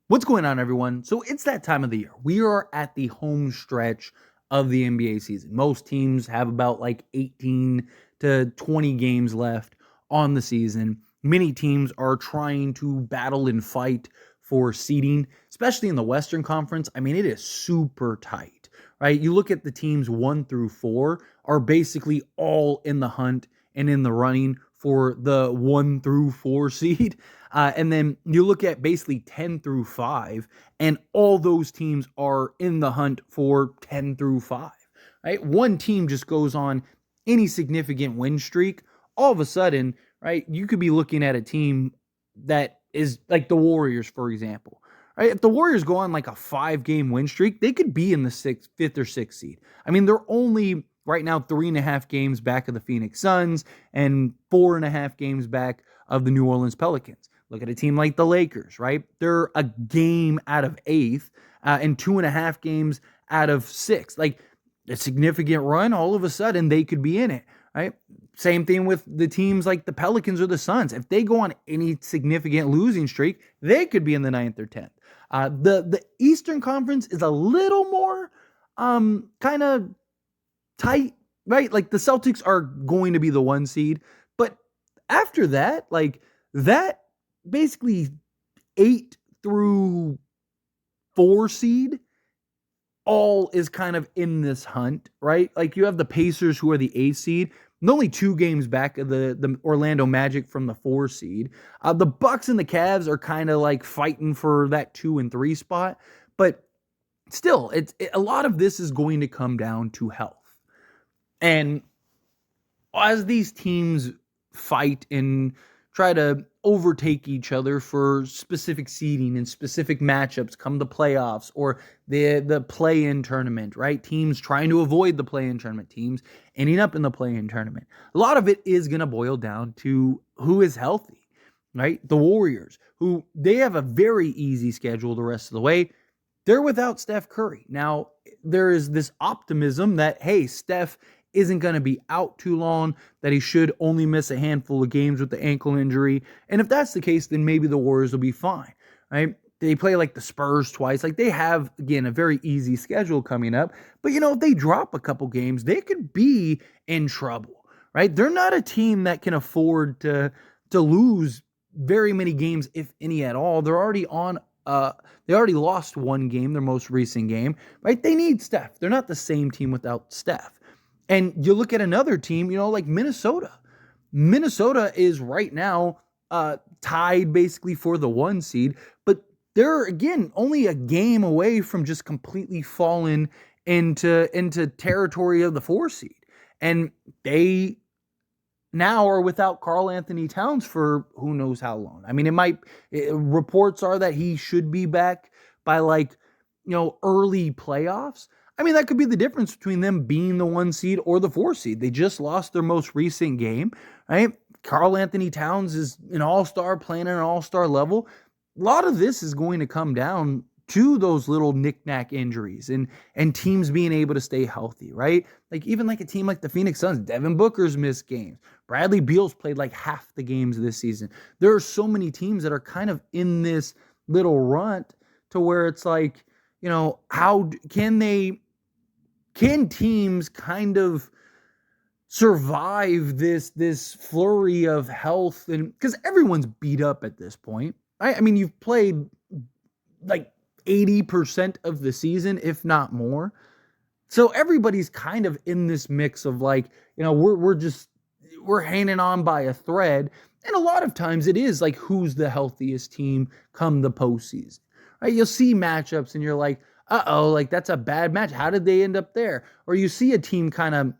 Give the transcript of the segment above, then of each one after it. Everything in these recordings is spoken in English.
What's going on, everyone? So it's that time of the year. We are at the home stretch of the NBA season. Most teams have about like 18 to 20 games left on the season. Many teams are trying to battle and fight for seeding, especially in the Western Conference. I mean, it is super tight, right? You look at the teams 1 through 4 are basically all in the hunt and in the running for the 1 through 4 seed. And then you look at basically 10 through 5, and all those teams are in the hunt for 10 through 5. Right? One team just goes on any significant win streak, all of a sudden, right? You could be looking at a team that is like the Warriors, for example. Right? If the Warriors go on like a 5 game win streak, they could be in the fifth or sixth seed. I mean, they're only right now 3.5 games back of the Phoenix Suns and 4.5 games back of the New Orleans Pelicans. Look at a team like the Lakers, right? They're a game out of eighth and 2.5 games out of sixth. Like a significant run, all of a sudden they could be in it, right? Same thing with the teams like the Pelicans or the Suns. If they go on any significant losing streak, they could be in the ninth or 10th. The Eastern Conference is a little more kind of tight, right? Like the Celtics are going to be the 1 seed, but after that, like that basically 8 through 4 seed all is kind of in this hunt, right? Like you have the Pacers who are the 8th seed, and only 2 games back of the Orlando Magic from the 4 seed. The Bucks and the Cavs are kind of like fighting for that 2 and 3 spot, but still, a lot of this is going to come down to health. And as these teams fight and try to overtake each other for specific seeding and specific matchups come the playoffs or the play-in tournament, right? Teams trying to avoid the play-in tournament, teams ending up in the play-in tournament. A lot of it is going to boil down to who is healthy, right? The Warriors, who they have a very easy schedule the rest of the way. They're without Steph Curry. Now, there is this optimism that, hey, Steph isn't going to be out too long, that he should only miss a handful of games with the ankle injury. And if that's the case, then maybe the Warriors will be fine, right? They play like the Spurs twice. Like they have, again, a very easy schedule coming up. But, if they drop a couple games, they could be in trouble, right? They're not a team that can afford to lose very many games, if any at all. They're already on they already lost 1 game, their most recent game, right? They need Steph. They're not the same team without Steph. And you look at another team, like Minnesota. Minnesota is right now tied basically for the 1 seed, but they're, again, only a game away from just completely falling into territory of the 4 seed. And they now are without Karl Anthony Towns for who knows how long. I mean, reports are that he should be back by early playoffs. I mean, that could be the difference between them being the 1 seed or the 4 seed. They just lost their most recent game, right? Karl Anthony Towns is an all-star playing at an all-star level. A lot of this is going to come down to those little knick-knack injuries and teams being able to stay healthy, right? Like even like a team like the Phoenix Suns, Devin Booker's missed games. Bradley Beal's played like half the games this season. There are so many teams that are kind of in this little runt to where it's like, how can teams kind of survive this flurry of health? And because everyone's beat up at this point. I mean, you've played like 80% of the season, if not more. So everybody's kind of in this mix of like, we're hanging on by a thread. And a lot of times it is like, who's the healthiest team come the postseason, right? You'll see matchups and you're like, like that's a bad match. How did they end up there? Or you see a team kind of,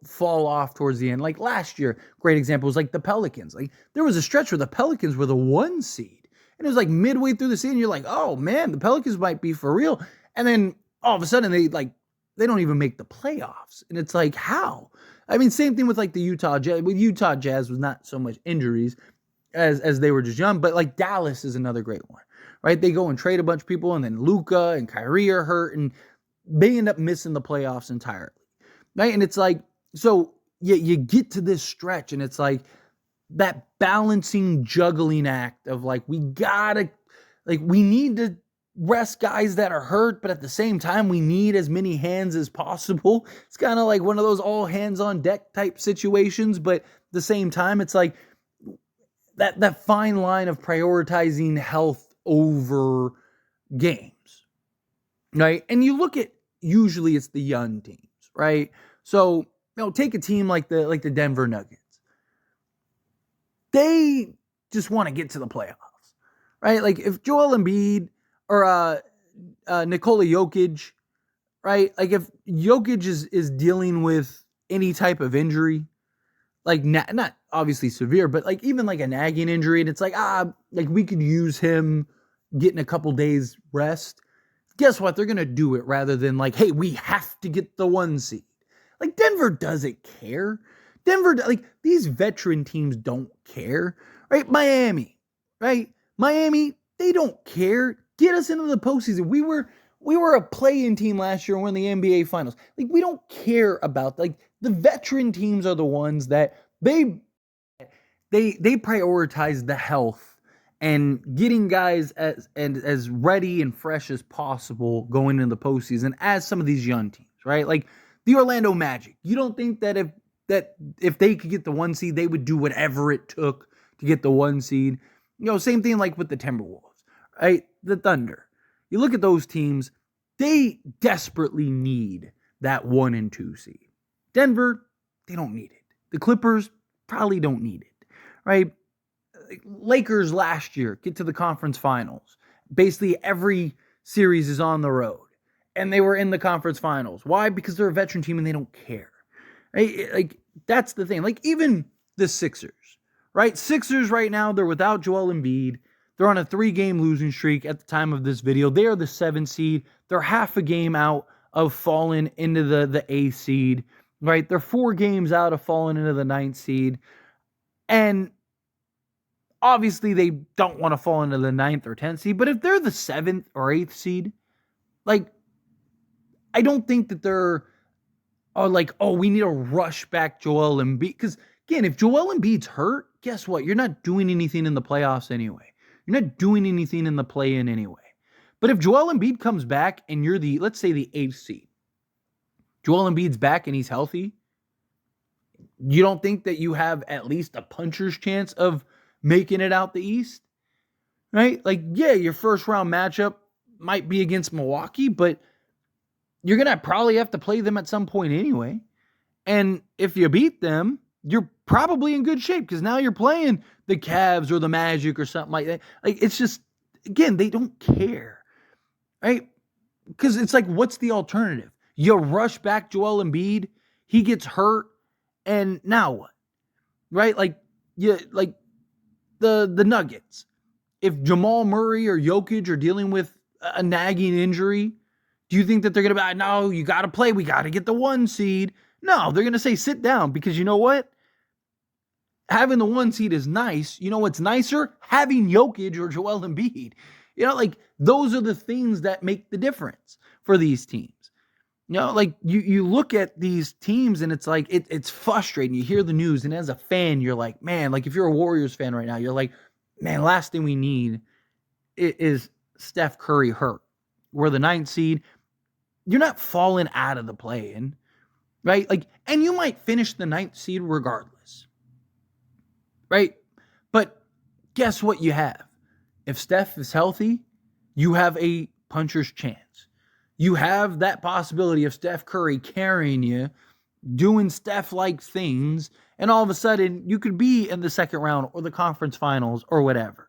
fall off towards the end. Like last year, great example was like the Pelicans. Like there was a stretch where the Pelicans were the 1 seed. And it was like midway through the season, you're like, oh man, the Pelicans might be for real. And then all of a sudden they don't even make the playoffs. And it's like, how? I mean, same thing with like the Utah Jazz. With Utah Jazz was not so much injuries as they were just young, but like Dallas is another great one, right? They go and trade a bunch of people, and then Luka and Kyrie are hurt, and they end up missing the playoffs entirely, right? And it's like, so you get to this stretch, and it's like that balancing, juggling act of like, we gotta Like, we need to rest guys that are hurt, but at the same time, we need as many hands as possible. It's kind of like one of those all hands on deck type situations, but at the same time, it's like that fine line of prioritizing health over games, right? And you look at, usually it's the young teams, right? So, take a team like the Denver Nuggets. They just want to get to the playoffs, right? Like, if Joel Embiid or Nikola Jokic, right? Like, if Jokic is dealing with any type of injury, like not obviously severe, but like even like a nagging injury, and it's like, like we could use him getting a couple days rest. Guess what? They're going to do it rather than like, hey, we have to get the 1 seed. Like, Denver doesn't care. Denver, like, these veteran teams don't care, right? Miami, right? Miami, they don't care. Get us into the postseason. We were a play-in team last year and won the NBA Finals. Like, we don't care about, like, the veteran teams are the ones that they prioritize the health and getting guys as ready and fresh as possible going into the postseason as some of these young teams, right? Like the Orlando Magic. You don't think that if they could get the 1 seed, they would do whatever it took to get the 1 seed? Same thing like with the Timberwolves, right? The Thunder. You look at those teams, they desperately need that 1 and 2 seed. Denver, they don't need it. The Clippers probably don't need it, right? Lakers last year get to the conference finals. Basically, every series is on the road, and they were in the conference finals. Why? Because they're a veteran team and they don't care. Right? Like, that's the thing. Like, even the Sixers, right? Sixers right now, they're without Joel Embiid. They're on a 3-game losing streak at the time of this video. They are the 7th seed. They're half a game out of falling into the 8th seed, right? They're 4 games out of falling into the 9th seed. And obviously they don't want to fall into the 9th or 10th seed, but if they're the 7th or 8th seed, like, I don't think that they're like, oh, we need to rush back Joel Embiid. Because, again, if Joel Embiid's hurt, guess what? You're not doing anything in the playoffs anyway. You're not doing anything in the play-in anyway. But if Joel Embiid comes back and you're let's say the 8th seed, Joel Embiid's back and he's healthy, you don't think that you have at least a puncher's chance of making it out the East? Right? Like, yeah, your first round matchup might be against Milwaukee, but you're going to probably have to play them at some point anyway. And if you beat them, you're probably in good shape because now you're playing the Cavs or the Magic or something like that. Like, it's just, again, they don't care, right? Because it's like, what's the alternative? You rush back Joel Embiid, he gets hurt, and now what? Right? Like, like the Nuggets. If Jamal Murray or Jokic are dealing with a nagging injury, do you think that they're going to be like, no, you got to play, we got to get the 1 seed? No, they're going to say sit down, because you know what? Having the 1 seed is nice. You know what's nicer? Having Jokic or Joel Embiid. Like, those are the things that make the difference for these teams. Like, you look at these teams and it's like, it's frustrating. You hear the news, and as a fan, you're like, man, like if you're a Warriors fan right now, you're like, man, last thing we need is Steph Curry hurt. We're the 9th seed. You're not falling out of the play-in, right? Like, and you might finish the 9th seed regardless, right? But guess what you have? If Steph is healthy, you have a puncher's chance. You have that possibility of Steph Curry carrying you, doing Steph-like things, and all of a sudden you could be in the 2nd round or the conference finals or whatever.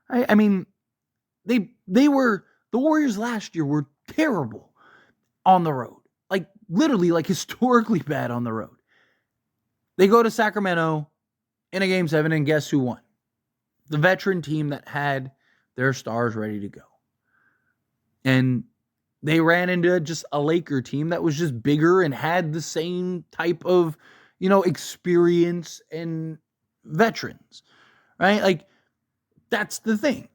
Right? I mean, the Warriors last year were terrible on the road. Like, literally, like, historically bad on the road. They go to Sacramento in a Game 7, and guess who won? The veteran team that had their stars ready to go. And they ran into just a Laker team that was just bigger and had the same type of, experience and veterans, right? Like, that's the thing.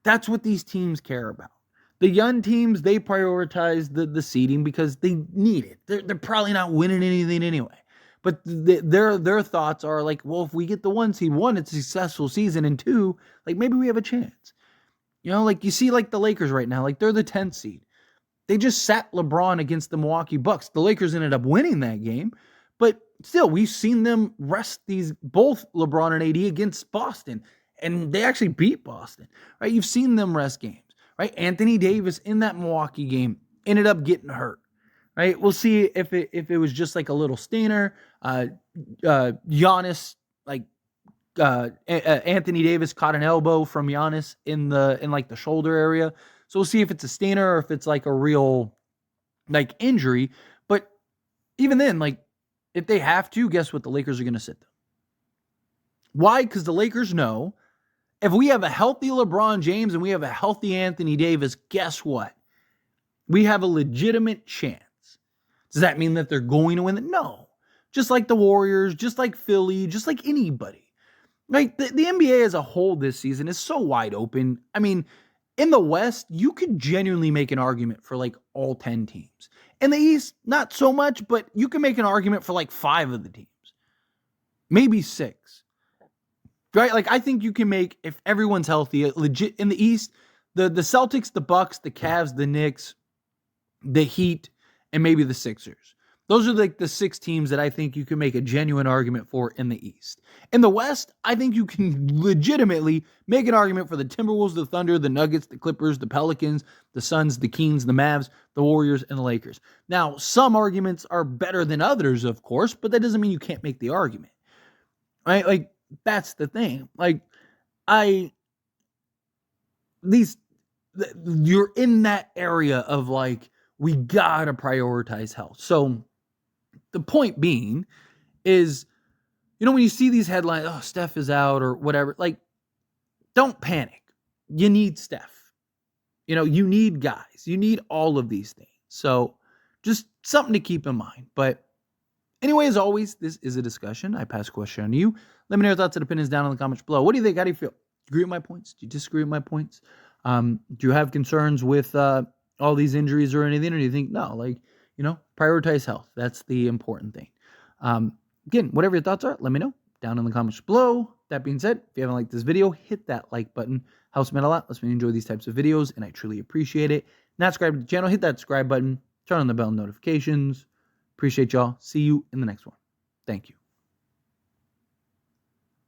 That's what these teams care about. The young teams, they prioritize the seeding because they need it. They're probably not winning anything anyway. But their thoughts are like, well, if we get the 1 seed, 1, it's a successful season, and 2, like, maybe we have a chance. You know, like you see like the Lakers right now, like they're the 10th seed. They just sat LeBron against the Milwaukee Bucks. The Lakers ended up winning that game, but still, we've seen them rest these both LeBron and AD against Boston, and they actually beat Boston, right? You've seen them rest games, right? Anthony Davis in that Milwaukee game ended up getting hurt, right? We'll see if it was just like a little stainer. Giannis, like Anthony Davis caught an elbow from Giannis in like the shoulder area. So we'll see if it's a stainer or if it's like a real like injury. But even then, like if they have to, guess what? The Lakers are going to sit them. Why? Because the Lakers know if we have a healthy LeBron James and we have a healthy Anthony Davis, guess what? We have a legitimate chance. Does that mean that they're going to win it? No. Just like the Warriors, just like Philly, just like anybody. Like the NBA as a whole this season is so wide open. I mean, in the West, you could genuinely make an argument for like all 10 teams. In the East, not so much, but you can make an argument for like 5 of the teams. Maybe 6. Right? Like I think you can make, if everyone's healthy, legit in the East, the Celtics, the Bucks, the Cavs, the Knicks, the Heat, and maybe the Sixers. Those are like the 6 teams that I think you can make a genuine argument for in the East. In the West, I think you can legitimately make an argument for the Timberwolves, the Thunder, the Nuggets, the Clippers, the Pelicans, the Suns, the Kings, the Mavs, the Warriors, and the Lakers. Now, some arguments are better than others, of course, but that doesn't mean you can't make the argument. Right? Like, that's the thing. Like, you're in that area of like, we gotta prioritize health. So, the point being is, you know, when you see these headlines, oh, Steph is out or whatever, like, don't panic. You need Steph. You know, you need guys. You need all of these things. So just something to keep in mind. But anyway, as always, this is a discussion. I pass a question on to you. Let me know your thoughts and opinions down in the comments below. What do you think? How do you feel? Do you agree with my points? Do you disagree with my points? Do you have concerns with all these injuries or anything? Or do you think, no, like, you know, prioritize health. That's the important thing. Again, whatever your thoughts are, let me know down in the comments below. That being said, if you haven't liked this video, hit that like button. Helps me out a lot. Lets me enjoy these types of videos, and I truly appreciate it. Not subscribed to the channel, hit that subscribe button. Turn on the bell notifications. Appreciate y'all. See you in the next one. Thank you.